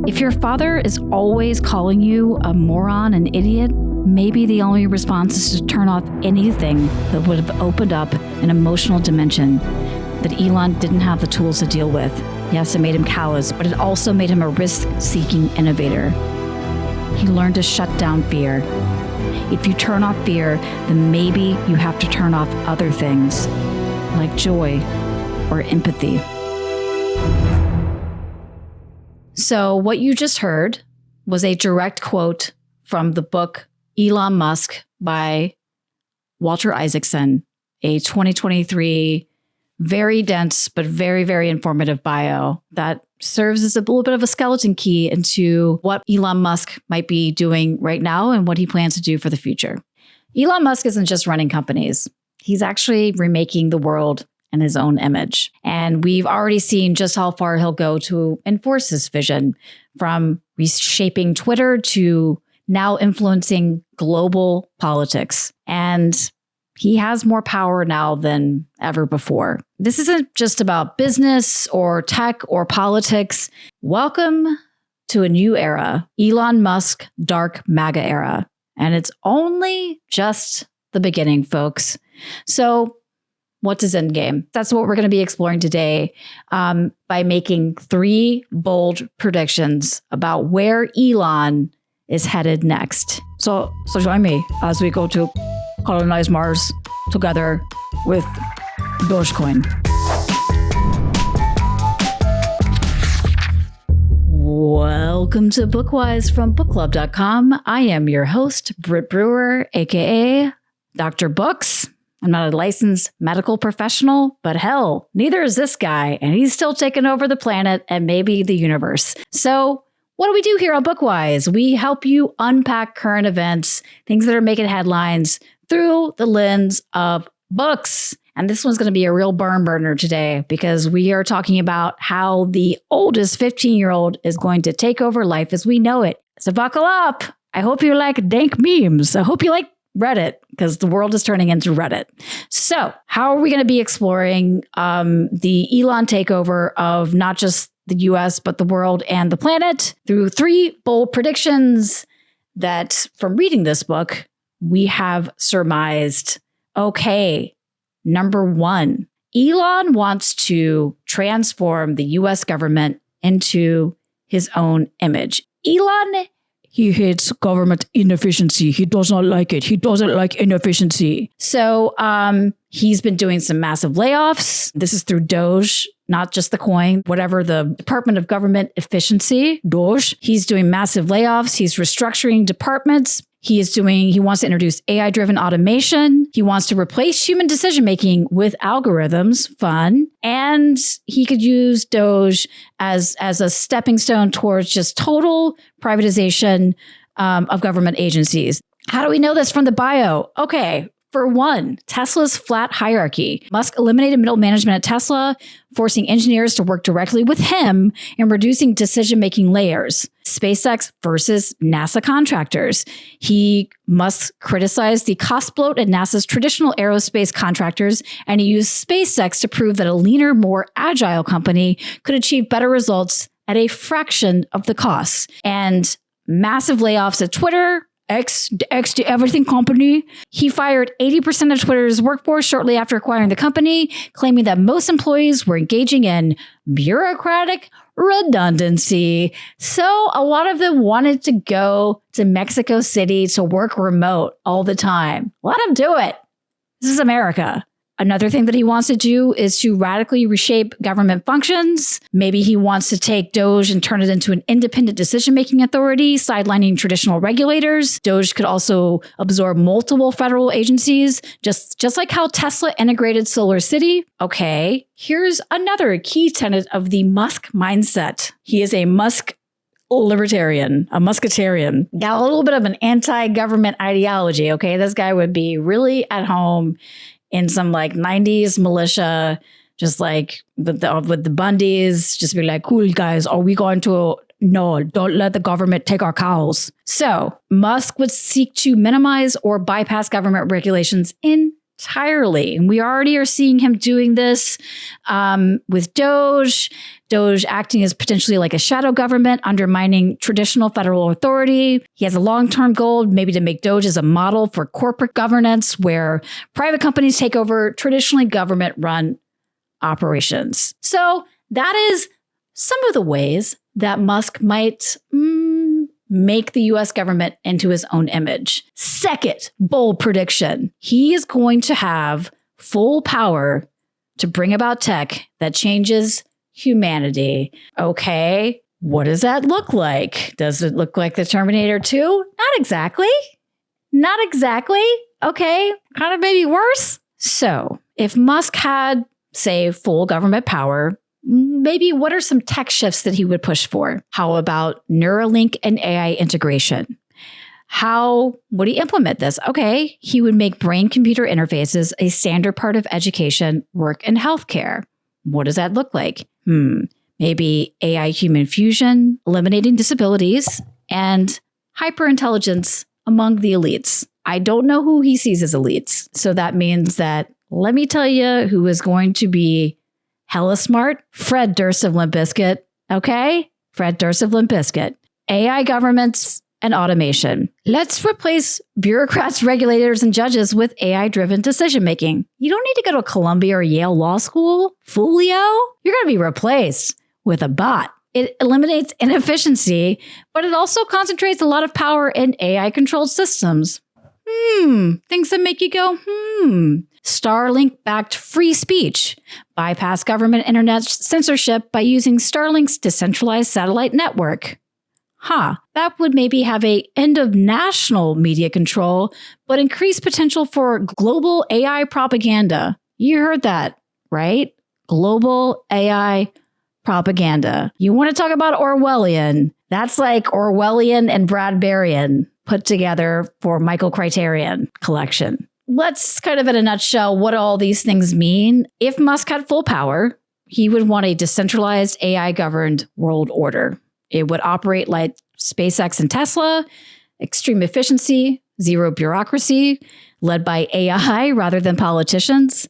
If your father is always calling you a moron, an idiot, maybe the only response is to turn off anything that would have opened up an emotional dimension that Elon didn't have the tools to deal with. Yes, it made him callous, but it also made him a risk-seeking innovator. He learned to shut down fear. If you turn off fear, then maybe you have to turn off other things, like joy or empathy. So what you just heard was a direct quote from the book Elon Musk by Walter Isaacson, a 2023 very dense but very, very informative bio that serves as a little bit of a skeleton key into what Elon Musk might be doing right now and what he plans to do for the future. Elon Musk isn't just running companies. He's actually remaking the world in his own image. And we've already seen just how far he'll go to enforce this vision, from reshaping Twitter to now influencing global politics. And he has more power now than ever before. This isn't just about business or tech or politics. Welcome to a new era, Elon Musk dark MAGA era. And it's only just the beginning, folks. So what's his end game? That's what we're going to be exploring today by making 3 bold predictions about where Elon is headed next. So join me as we go to colonize Mars together with Dogecoin. Welcome to Bookwise from bookclub.com. I am your host, Britt Brewer, aka Dr. Books. I'm not a licensed medical professional, but hell, neither is this guy, and he's still taking over the planet and maybe the universe. So what do we do here on Bookwise? We help you unpack current events, things that are making headlines, through the lens of books. And this one's going to be a real barn burner today because we are talking about how the oldest 15-year-old is going to take over life as we know it. So buckle up. I hope you like dank memes. I hope you like Reddit because the world is turning into Reddit. So how are we going to be exploring the Elon takeover of not just the US, but the world and the planet through 3 bold predictions that from reading this book, we have surmised. Okay, number 1, Elon wants to transform the US government into his own image. Elon, he hates government inefficiency. He does not like it. He doesn't like inefficiency. So he's been doing some massive layoffs. This is through DOGE, not just the coin, whatever the Department of Government Efficiency, DOGE. He's doing massive layoffs. He's restructuring departments. He wants to introduce AI-driven automation. He wants to replace human decision-making with algorithms, fun. And he could use DOGE as a stepping stone towards just total privatization of government agencies. How do we know this from the bio? Okay. For 1, Tesla's flat hierarchy. Musk eliminated middle management at Tesla, forcing engineers to work directly with him and reducing decision-making layers. SpaceX versus NASA contractors. Musk criticized the cost bloat at NASA's traditional aerospace contractors, and he used SpaceX to prove that a leaner, more agile company could achieve better results at a fraction of the costs. And massive layoffs at Twitter, X, the everything company. He fired 80% of Twitter's workforce shortly after acquiring the company, claiming that most employees were engaging in bureaucratic redundancy. So a lot of them wanted to go to Mexico City to work remote all the time. Let them do it. This is America. Another thing that he wants to do is to radically reshape government functions. Maybe he wants to take DOGE and turn it into an independent decision-making authority, sidelining traditional regulators. DOGE could also absorb multiple federal agencies, just like how Tesla integrated Solar City. Okay, here's another key tenet of the Musk mindset. He is a Musk libertarian, a Musketarian. Got a little bit of an anti-government ideology, okay? This guy would be really at home in some like 90s militia, just like with the Bundys, just be like, cool guys, are we going to, no, don't let the government take our cows. So Musk would seek to minimize or bypass government regulations in entirely. And we already are seeing him doing this with DOGE. DOGE acting as potentially like a shadow government, undermining traditional federal authority. He has a long-term goal, maybe to make DOGE as a model for corporate governance, where private companies take over traditionally government-run operations. So that is some of the ways that Musk might make the US government into his own image. Second, bold prediction. He is going to have full power to bring about tech that changes humanity. Okay, what does that look like? Does it look like the Terminator 2? Not exactly. Not exactly. Okay, kind of maybe worse. So if Musk had, say, full government power, maybe what are some tech shifts that he would push for? How about Neuralink and AI integration? How would he implement this? Okay, he would make brain-computer interfaces a standard part of education, work, and healthcare. What does that look like? Maybe AI human fusion, eliminating disabilities, and hyperintelligence among the elites. I don't know who he sees as elites. So that means that, let me tell you who is going to be hella smart. Fred Durst of Limp Bizkit. Okay? Fred Durst of Limp Bizkit. AI governments and automation. Let's replace bureaucrats, regulators, and judges with AI-driven decision-making. You don't need to go to Columbia or Yale Law School. Foolio. You're going to be replaced with a bot. It eliminates inefficiency, but it also concentrates a lot of power in AI-controlled systems. Things that make you go, Starlink-backed free speech. Bypass government internet censorship by using Starlink's decentralized satellite network. That would maybe have an end of national media control, but increased potential for global AI propaganda. You heard that, right? Global AI propaganda. You want to talk about Orwellian? That's like Orwellian and Bradburian put together for Michael Criterion collection. Let's kind of in a nutshell what all these things mean. If Musk had full power, he would want a decentralized AI-governed world order. It would operate like SpaceX and Tesla, extreme efficiency, zero bureaucracy, led by AI rather than politicians,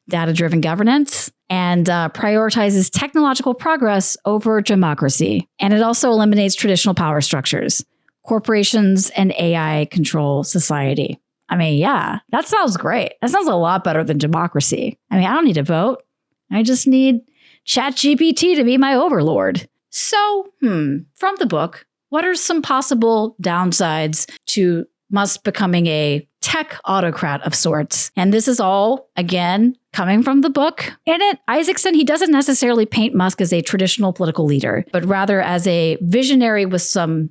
data-driven governance, and prioritizes technological progress over democracy. And it also eliminates traditional power structures, corporations, and AI control society. I mean, yeah, that sounds great. That sounds a lot better than democracy. I mean, I don't need to vote. I just need ChatGPT to be my overlord. So, from the book, what are some possible downsides to Musk becoming a tech autocrat of sorts? And this is all, again, coming from the book. In it, Isaacson, he doesn't necessarily paint Musk as a traditional political leader, but rather as a visionary with some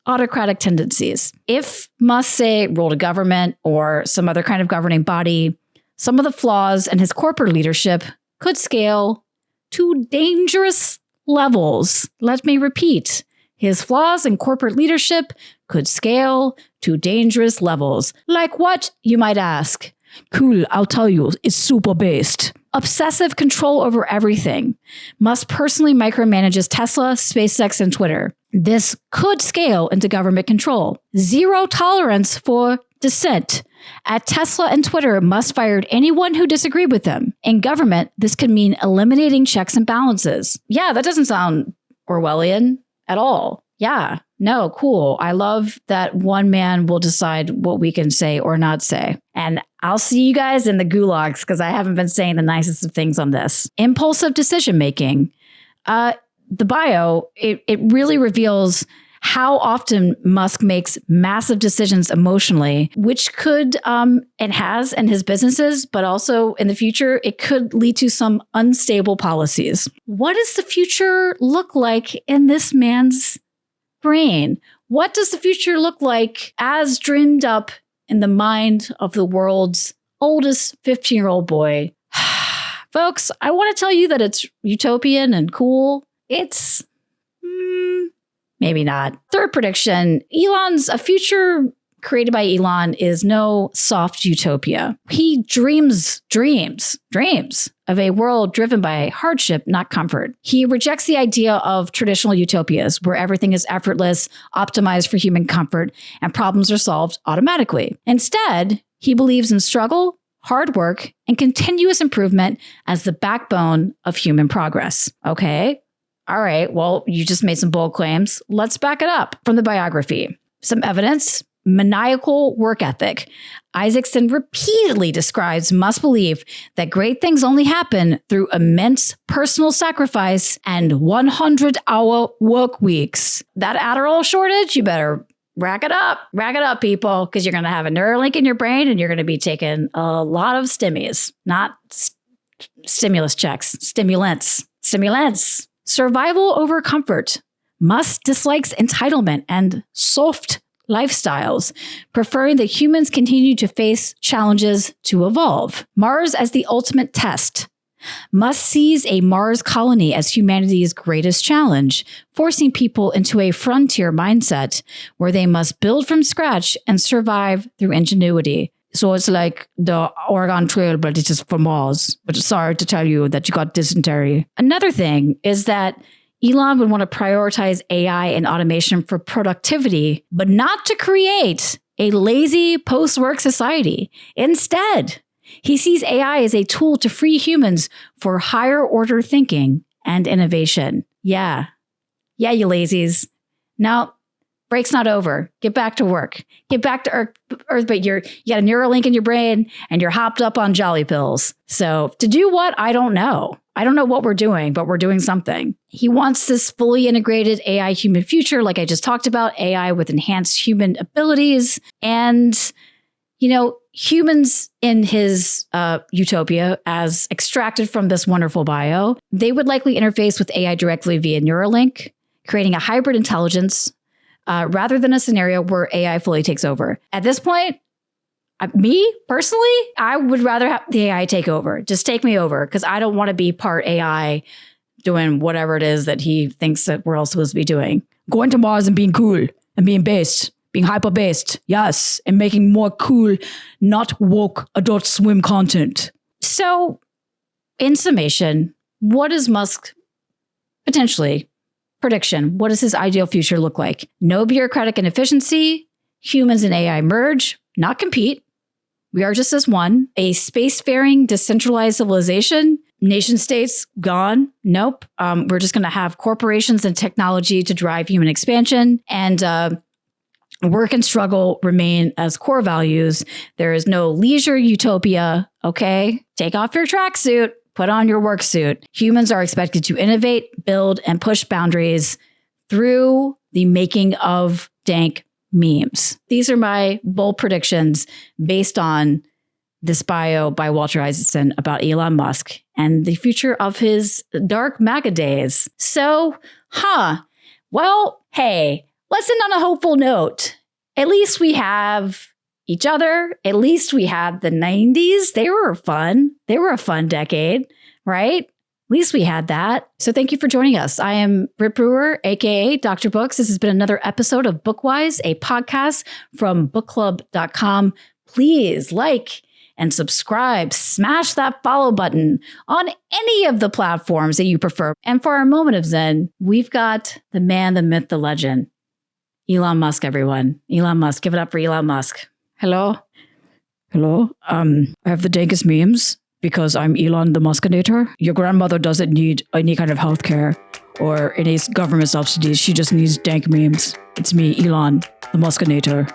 autocratic tendencies. If Musk, say, ruled a government or some other kind of governing body, some of the flaws in his corporate leadership could scale to dangerous levels. Let me repeat. His flaws in corporate leadership could scale to dangerous levels. Like what, you might ask? Cool, I'll tell you. It's super based. Obsessive control over everything. Musk personally micromanages Tesla, SpaceX, and Twitter. This could scale into government control. Zero tolerance for dissent. At Tesla and Twitter, Musk fired anyone who disagreed with them. In government, this could mean eliminating checks and balances. Yeah, that doesn't sound Orwellian at all. Yeah, no, cool. I love that one man will decide what we can say or not say. And I'll see you guys in the gulags because I haven't been saying the nicest of things on this. Impulsive decision-making. The bio, it really reveals how often Musk makes massive decisions emotionally, which could, and has in his businesses, but also in the future, it could lead to some unstable policies. What does the future look like in this man's brain? What does the future look like as dreamed up in the mind of the world's oldest 15-year-old boy? Folks, I want to tell you that it's utopian and cool. It's maybe not. Third prediction, a future created by Elon is no soft utopia. He dreams of a world driven by hardship, not comfort. He rejects the idea of traditional utopias where everything is effortless, optimized for human comfort, and problems are solved automatically. Instead, he believes in struggle, hard work, and continuous improvement as the backbone of human progress. Okay. All right. Well, you just made some bold claims. Let's back it up from the biography. Some evidence, maniacal work ethic. Isaacson repeatedly describes Musk's belief that great things only happen through immense personal sacrifice and 100-hour work weeks. That Adderall shortage, you better rack it up, people, because you're going to have a Neuralink in your brain and you're going to be taking a lot of stimmies, not stimulus checks, stimulants. Survival over comfort. Musk dislikes entitlement and soft lifestyles, preferring that humans continue to face challenges to evolve. Mars as the ultimate test. Musk sees a Mars colony as humanity's greatest challenge, forcing people into a frontier mindset where they must build from scratch and survive through ingenuity. So it's like the Oregon Trail, but it's just for Mars. But sorry to tell you that you got dysentery. Another thing is that Elon would want to prioritize AI and automation for productivity, but not to create a lazy post-work society. Instead, he sees AI as a tool to free humans for higher order thinking and innovation. Yeah, you lazies. Now, break's not over. Get back to work. Get back to Earth, but you got a Neuralink in your brain and you're hopped up on Jolly pills. So to do what? I don't know. I don't know what we're doing, but we're doing something. He wants this fully integrated AI human future, like I just talked about, AI with enhanced human abilities. And, humans in his utopia, as extracted from this wonderful bio, they would likely interface with AI directly via Neuralink, creating a hybrid intelligence rather than a scenario where AI fully takes over. At this point, me personally, I would rather have the AI take over. Just take me over, because I don't want to be part AI doing whatever it is that he thinks that we're all supposed to be doing. Going to Mars and being cool and being based, being hyper-based, yes, and making more cool, not woke Adult Swim content. So, in summation, what is Musk potentially prediction? What does his ideal future look like? No bureaucratic inefficiency, humans and AI merge, not compete. We are just as one. A spacefaring, decentralized civilization. Nation states gone. Nope. We're just going to have corporations and technology to drive human expansion. And work and struggle remain as core values. There is no leisure utopia. Okay. Take off your tracksuit. Put on your work suit. Humans are expected to innovate, build, and push boundaries through the making of dank memes. These are my bold predictions based on this bio by Walter Isaacson about Elon Musk and the future of his dark MAGA days. So, well, hey, let's end on a hopeful note. At least we have each other. At least we had the 90s. They were fun. They were a fun decade, right? At least we had that. So thank you for joining us. I am Britt Brewer, aka Dr. Books. This has been another episode of Bookwise, a podcast from bookclub.com. Please like and subscribe. Smash that follow button on any of the platforms that you prefer. And for our moment of Zen, we've got the man, the myth, the legend, Elon Musk, everyone. Elon Musk. Give it up for Elon Musk. Hello? I have the dankest memes because I'm Elon the Muskinator. Your grandmother doesn't need any kind of healthcare or any government subsidies. She just needs dank memes. It's me, Elon the Muskinator.